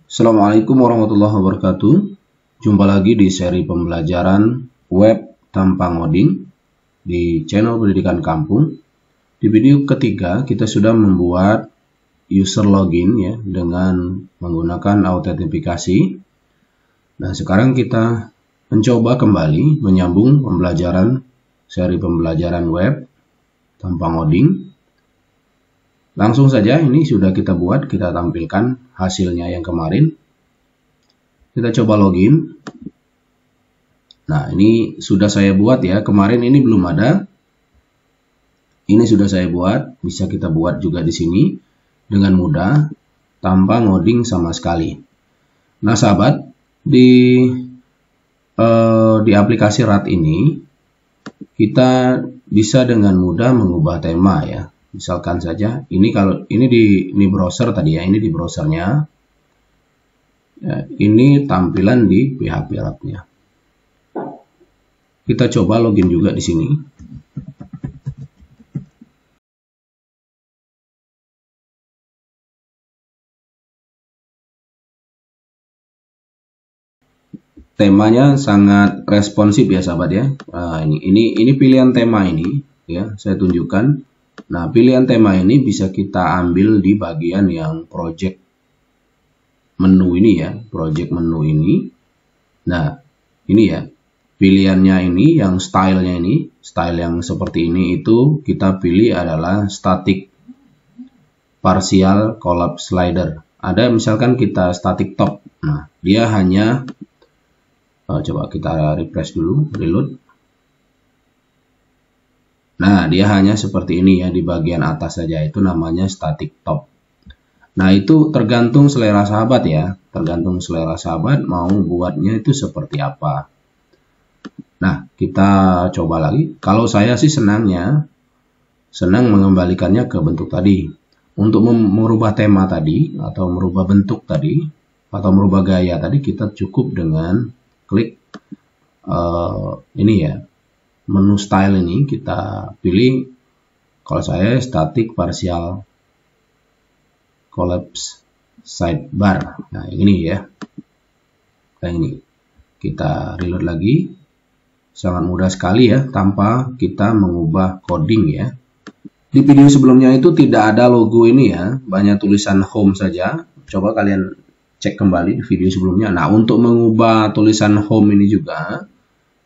Assalamualaikum warahmatullahi wabarakatuh. Jumpa lagi di seri pembelajaran web tanpa ngoding di channel Pendidikan Kampung. Di video ketiga kita sudah membuat user login ya dengan menggunakan autentifikasi. Nah, sekarang kita mencoba kembali menyambung pembelajaran seri pembelajaran web tanpa ngoding. Langsung saja ini sudah kita buat, kita tampilkan hasilnya yang kemarin. Kita coba login. Nah, ini sudah saya buat ya. Kemarin ini belum ada. Ini sudah saya buat. Bisa kita buat juga di sini dengan mudah tanpa ngoding sama sekali. Nah, sahabat, di aplikasi RAT ini kita bisa dengan mudah mengubah tema ya. Misalkan saja ini kalau ini di browser tadi ya, ini di browsernya. Ya, ini tampilan di PHP RAT-nya. Kita coba login juga di sini. Temanya sangat responsif ya sahabat ya. Nah, ini pilihan tema ini ya, saya tunjukkan. Nah, pilihan tema ini bisa kita ambil di bagian yang project menu ini ya, project menu ini. Nah, ini ya, pilihannya ini, yang stylenya ini, style yang seperti ini itu kita pilih adalah static partial collapse slider. Ada misalkan kita static top. Nah, dia hanya, coba kita refresh dulu, reload. Nah, dia hanya seperti ini ya, di bagian atas saja, itu namanya static top. Nah, itu tergantung selera sahabat ya, tergantung selera sahabat mau buatnya itu seperti apa. Nah, kita coba lagi. Kalau saya sih senang mengembalikannya ke bentuk tadi. Untuk merubah tema tadi, atau merubah bentuk tadi, atau merubah gaya tadi, kita cukup dengan klik ini ya, menu style ini kita pilih, kalau saya static partial collapse sidebar. Nah, ini ya. Nah, ini kita reload lagi. Sangat mudah sekali ya, tanpa kita mengubah coding ya. Di video sebelumnya itu tidak ada logo ini ya, banyak tulisan home saja. Coba kalian cek kembali di video sebelumnya. Nah, untuk mengubah tulisan home ini juga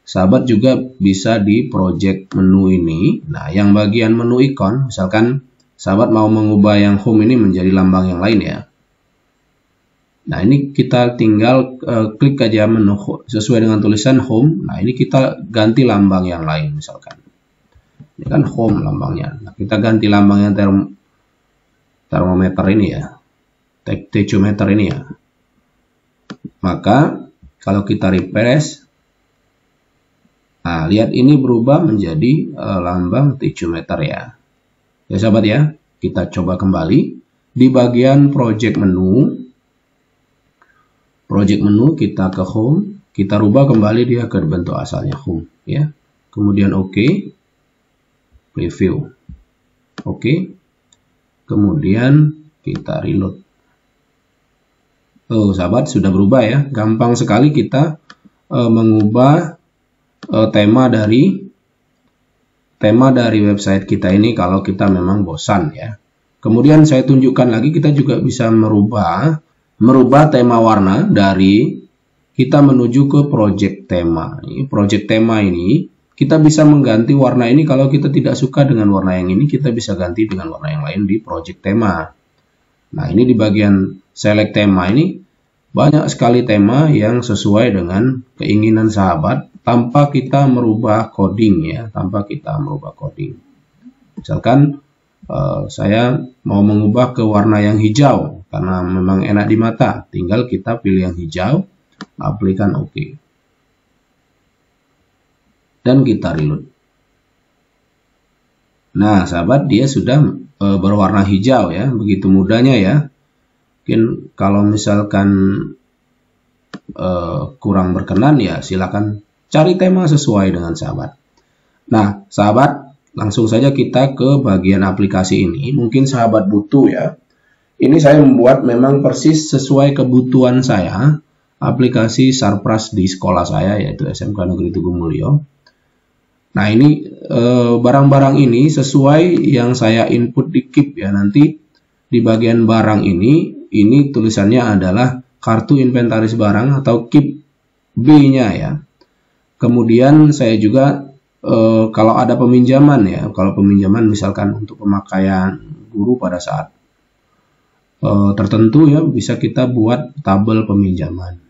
sahabat juga bisa di project menu ini. Nah, yang bagian menu ikon, misalkan sahabat mau mengubah yang home ini menjadi lambang yang lain ya. Nah, ini kita tinggal klik aja menu sesuai dengan tulisan home. Nah, ini kita ganti lambang yang lain misalkan. Ini kan home lambangnya. Nah, kita ganti lambangnya termometer ini ya. Techometer ini ya. Maka kalau kita refresh, nah, lihat ini berubah menjadi lambang techometer ya. Ya sahabat ya, kita coba kembali di bagian project menu. Project menu kita ke home, kita rubah kembali dia ke bentuk asalnya home ya. Kemudian OK, preview. OK. Kemudian kita reload. Oh, sahabat sudah berubah ya. Gampang sekali kita mengubah tema dari website kita ini kalau kita memang bosan ya. Kemudian saya tunjukkan lagi, kita juga bisa merubah tema warna dari kita menuju ke project tema. Ini project tema ini kita bisa mengganti warna ini. Kalau kita tidak suka dengan warna yang ini, kita bisa ganti dengan warna yang lain di project tema. Nah, ini di bagian select tema ini banyak sekali tema yang sesuai dengan keinginan sahabat tanpa kita merubah coding ya, tanpa kita merubah coding. Misalkan saya mau mengubah ke warna yang hijau karena memang enak di mata, tinggal kita pilih yang hijau, aplikasikan OK. Dan kita reload. Nah, sahabat, dia sudah berwarna hijau ya, begitu mudahnya ya. Mungkin kalau misalkan kurang berkenan ya silakan cari tema sesuai dengan sahabat. Nah, sahabat, langsung saja kita ke bagian aplikasi ini. Mungkin sahabat butuh ya Ini saya membuat memang persis sesuai kebutuhan saya, aplikasi Sarpras di sekolah saya, yaitu SMK Negeri Tugu Mulyo. Nah, ini barang-barang ini sesuai yang saya input di KIP ya. Nanti di bagian barang ini tulisannya adalah kartu inventaris barang atau KIP B-nya ya. Kemudian saya juga kalau ada peminjaman ya, kalau peminjaman misalkan untuk pemakaian guru pada saat tertentu ya, bisa kita buat tabel peminjaman.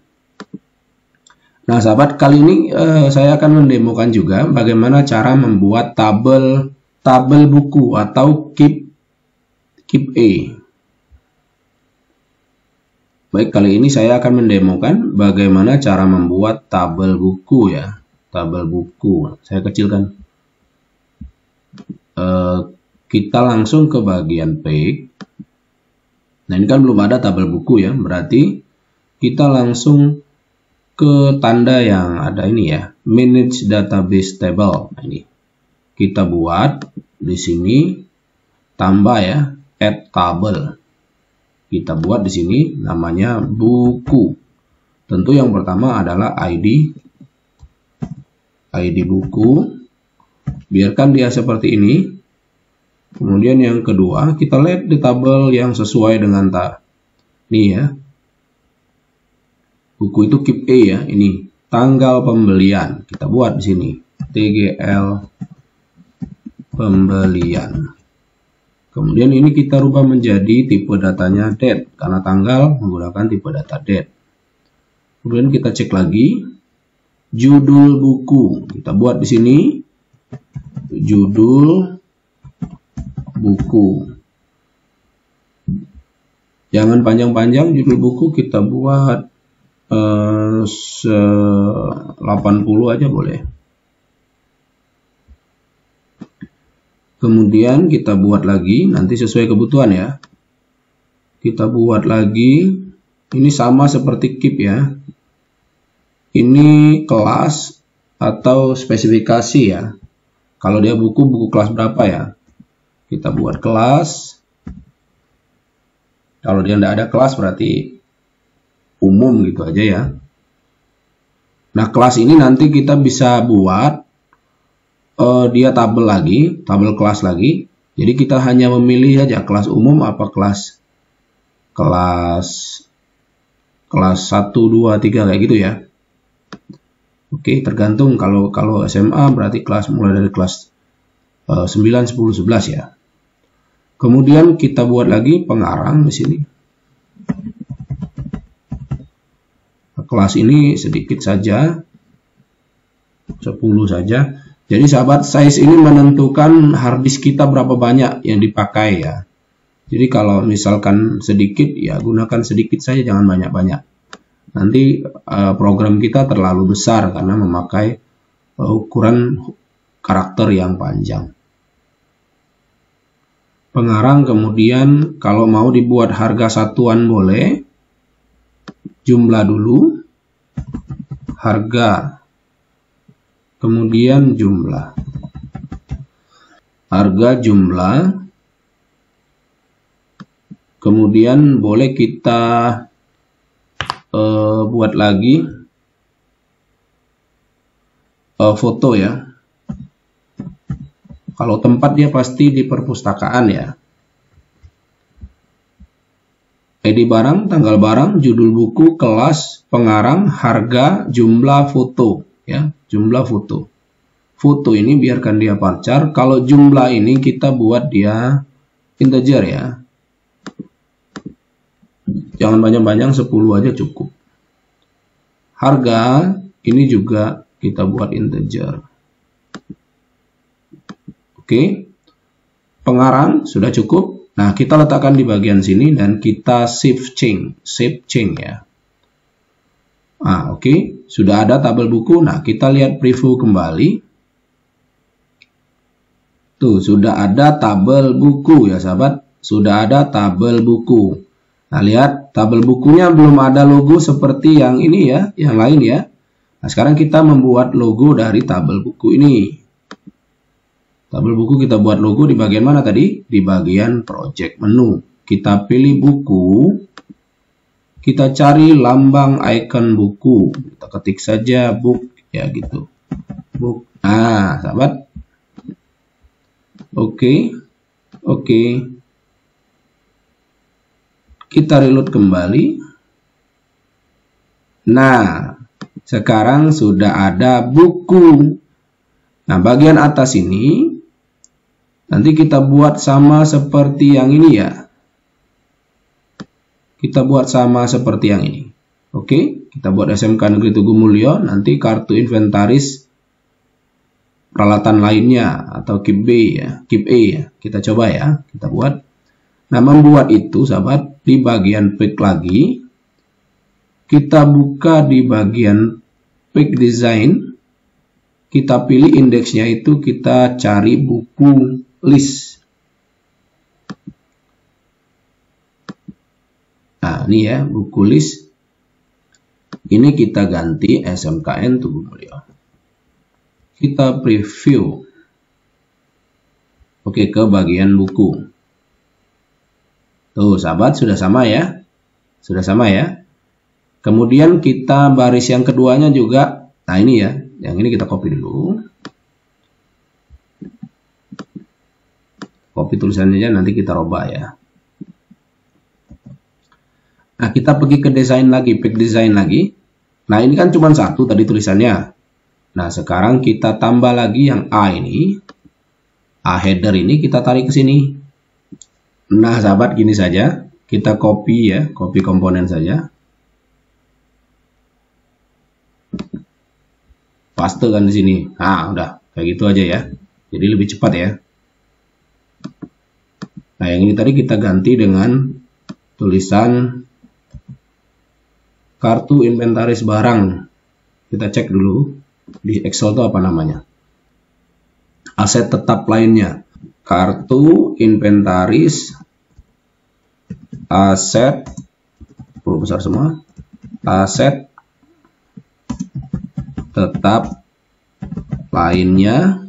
Nah, sahabat, kali ini saya akan mendemokan juga bagaimana cara membuat tabel buku atau KIP A. Baik, kali ini saya akan mendemokan bagaimana cara membuat tabel buku ya. Tabel buku. Saya kecilkan. Kita langsung ke bagian page. Nah, ini kan belum ada tabel buku ya. Berarti kita langsung ke tanda yang ada ini ya, manage database table. Nah, ini kita buat di sini, tambah ya, add table. Kita buat di sini namanya buku. Tentu yang pertama adalah ID buku. Biarkan dia seperti ini. Kemudian yang kedua, kita lihat di tabel yang sesuai dengan ini ya. Buku itu KIP A ya, ini tanggal pembelian. Kita buat di sini TGL pembelian. Kemudian ini kita rubah menjadi tipe datanya date karena tanggal menggunakan tipe data date. Kemudian kita cek lagi judul buku. Kita buat di sini judul buku. Jangan panjang-panjang judul buku, kita buat 80 aja boleh. Kemudian kita buat lagi, nanti sesuai kebutuhan ya. Kita buat lagi, ini sama seperti KIP ya. Ini kelas atau spesifikasi ya. Kalau dia buku kelas berapa ya. Kita buat kelas. Kalau dia tidak ada kelas berarti umum gitu aja ya. Nah, kelas ini nanti kita bisa buat dia tabel lagi, tabel kelas lagi. Jadi kita hanya memilih aja kelas umum apa kelas 1, 2, 3 kayak gitu ya. Oke, tergantung kalau SMA berarti kelas mulai dari kelas 9, 10, 11 ya. Kemudian kita buat lagi pengarang di sini. Kelas ini sedikit saja, 10 saja. Jadi sahabat, size ini menentukan harddisk kita berapa banyak yang dipakai ya. Jadi kalau misalkan sedikit ya gunakan sedikit saja, jangan banyak-banyak. Nanti program kita terlalu besar karena memakai ukuran karakter yang panjang. Pengarang kemudian kalau mau dibuat harga satuan boleh. Jumlah dulu, harga, kemudian jumlah, harga jumlah, kemudian boleh kita buat lagi foto ya. Kalau tempat dia pasti di perpustakaan ya. ID barang, tanggal barang, judul buku, kelas, pengarang, harga, jumlah, foto ya, jumlah foto. Foto ini biarkan dia varchar. Kalau jumlah ini kita buat dia integer ya. Jangan banyak-banyak, 10 aja cukup. Harga ini juga kita buat integer. Oke. Pengarang sudah cukup. Nah, kita letakkan di bagian sini dan kita save change ya. Nah, oke. Sudah ada tabel buku. Nah, kita lihat preview kembali. Tuh, sudah ada tabel buku ya, sahabat. Sudah ada tabel buku. Nah, lihat tabel bukunya belum ada logo seperti yang ini ya, yang lain ya. Nah, sekarang kita membuat logo dari tabel buku ini. Tabel buku kita buat logo di bagian mana tadi? Di bagian project menu. Oke. kita pilih buku, kita cari lambang icon buku, kita ketik saja book ya gitu, book. Nah sahabat, oke, kita reload kembali. Nah sekarang sudah ada buku. Nah bagian atas ini nanti kita buat sama seperti yang ini ya. Kita buat sama seperti yang ini. Oke, kita buat SMK Negeri Tugu Mulyo. Nanti kartu inventaris peralatan lainnya atau KIP B ya, KIP E ya. Kita coba ya, kita buat. Nah, membuat itu sahabat di bagian pick lagi. Kita buka di bagian pick design. Kita pilih indeksnya itu, kita cari buku list. Nah, ini ya, buku list. Ini kita ganti SMKN Tugu Mulyo. Kita preview. Oke, ke bagian buku. Tuh, sahabat, sudah sama ya. Sudah sama ya. Kemudian kita baris yang keduanya juga. Nah, ini ya. Yang ini kita copy dulu. Copy tulisannya aja, nanti kita rubah ya. Nah, kita pergi ke desain lagi, pick design lagi. Nah, ini kan cuma satu tadi tulisannya. Nah, sekarang kita tambah lagi yang A ini. A header ini kita tarik ke sini. Nah, sahabat, gini saja. Kita copy ya, copy komponen saja. Paste kan di sini. Nah, udah kayak gitu aja ya. Jadi lebih cepat ya. Nah, yang ini tadi kita ganti dengan tulisan kartu inventaris barang. Kita cek dulu di Excel itu apa namanya. Aset tetap lainnya. Kartu inventaris aset besar semua. Aset tetap lainnya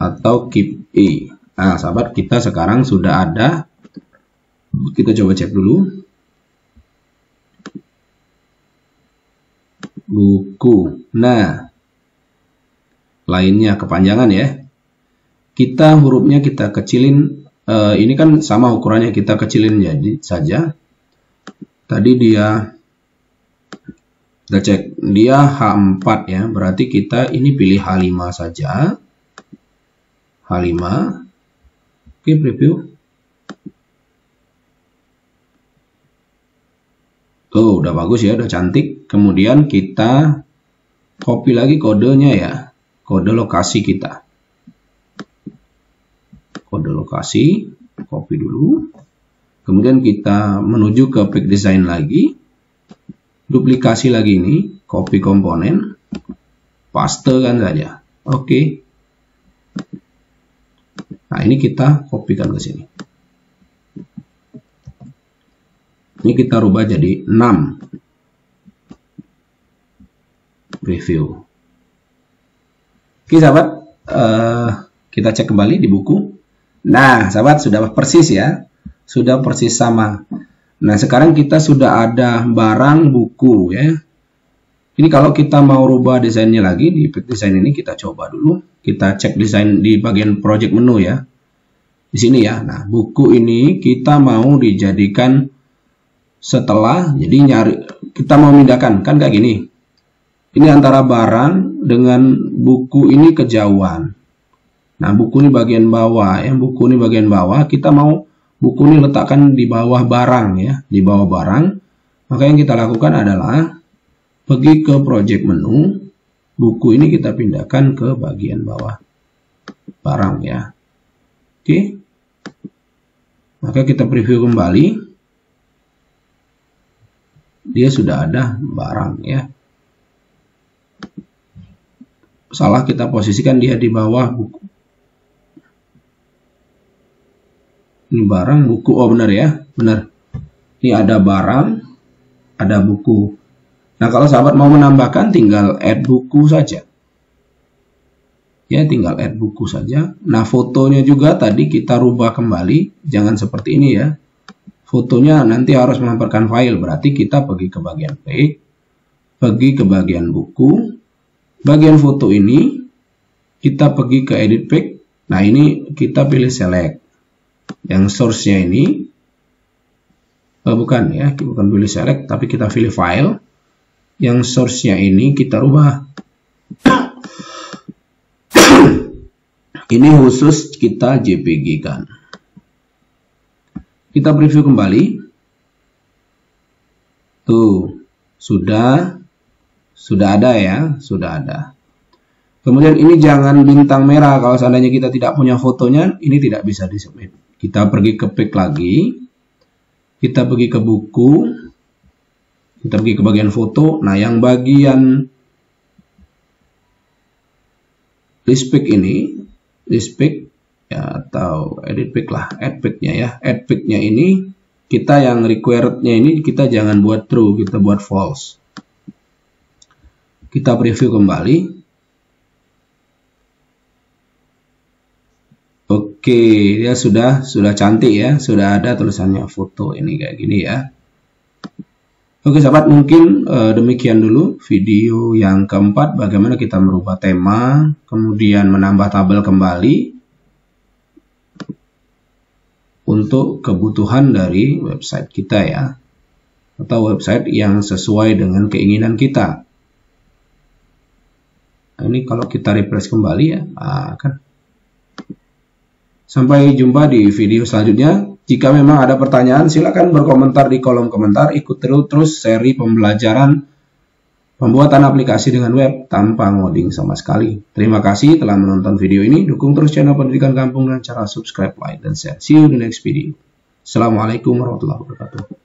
atau KIP E. Nah, sahabat, kita sekarang sudah ada. Kita coba cek dulu. Buku. Nah, lainnya kepanjangan ya. Kita hurufnya kita kecilin. Ini kan sama ukurannya, kita kecilin jadi saja. Tadi dia kita cek dia H4 ya. Berarti kita ini pilih H5 saja. H5. Oke, preview. Tuh, udah bagus ya, udah cantik. Kemudian kita copy lagi kodenya ya. Kode lokasi kita. Kode lokasi, copy dulu. Kemudian kita menuju ke pick design lagi. Duplikasi lagi ini, copy komponen. Paste kan saja. Oke. Nah, ini kita kopikan ke sini. Ini kita rubah jadi 6. Preview. Oke, sahabat. Kita cek kembali di buku. Nah, sahabat, sudah persis ya. Sudah persis sama. Nah, sekarang kita sudah ada barang buku ya. Ini kalau kita mau rubah desainnya lagi di desain ini, kita coba dulu. Kita cek desain di bagian project menu ya. Di sini ya. Nah, buku ini kita mau dijadikan setelah, jadi kita mau mindahkan kan kayak gini. Ini antara barang dengan buku ini kejauhan. Nah, buku ini bagian bawah ya. Buku ini bagian bawah. Kita mau buku ini letakkan di bawah barang ya, di bawah barang. Maka yang kita lakukan adalah pergi ke project menu, buku ini kita pindahkan ke bagian bawah barang ya. Oke. Maka kita preview kembali. Dia sudah ada barang ya. Salah kita posisikan dia di bawah buku. Ini barang, buku. Oh, benar ya. Benar. Ini ada barang, ada buku. Nah, kalau sahabat mau menambahkan, tinggal add buku saja. Ya, tinggal add buku saja. Nah, fotonya juga tadi kita rubah kembali. Jangan seperti ini ya. Fotonya nanti harus melemparkan file. Berarti kita pergi ke bagian pack. Pergi ke bagian buku. Bagian foto ini. Kita pergi ke edit pack. Nah, ini kita pilih select. Yang source-nya ini. Bukan ya. Bukan pilih select. Tapi kita pilih file. Yang source-nya ini kita rubah. Ini khusus kita JPG kan. Kita preview kembali. Tuh, sudah ada ya, sudah ada. Kemudian ini jangan bintang merah kalau seandainya kita tidak punya fotonya, ini tidak bisa disubmit. Kita pergi ke pack lagi. Kita pergi ke buku. Kita pergi ke bagian foto. Nah, yang bagian list pick ini, list pick ya, atau edit pick lah, add pick-nya ya. Add pick-nya ini kita yang required-nya ini kita jangan buat true, kita buat false. Kita preview kembali. Oke, ya sudah cantik ya, sudah ada tulisannya foto ini kayak gini ya. Oke sahabat, mungkin demikian dulu video yang keempat, bagaimana kita merubah tema, kemudian menambah tabel kembali untuk kebutuhan dari website kita ya, atau website yang sesuai dengan keinginan kita. Nah, ini kalau kita refresh kembali ya, kan. Sampai jumpa di video selanjutnya. Jika memang ada pertanyaan, silakan berkomentar di kolom komentar. Ikuti terus seri pembelajaran pembuatan aplikasi dengan web tanpa ngoding sama sekali. Terima kasih telah menonton video ini. Dukung terus channel Pendidikan Kampung dengan cara subscribe, like, dan share. See you in the next video. Assalamualaikum warahmatullahi wabarakatuh.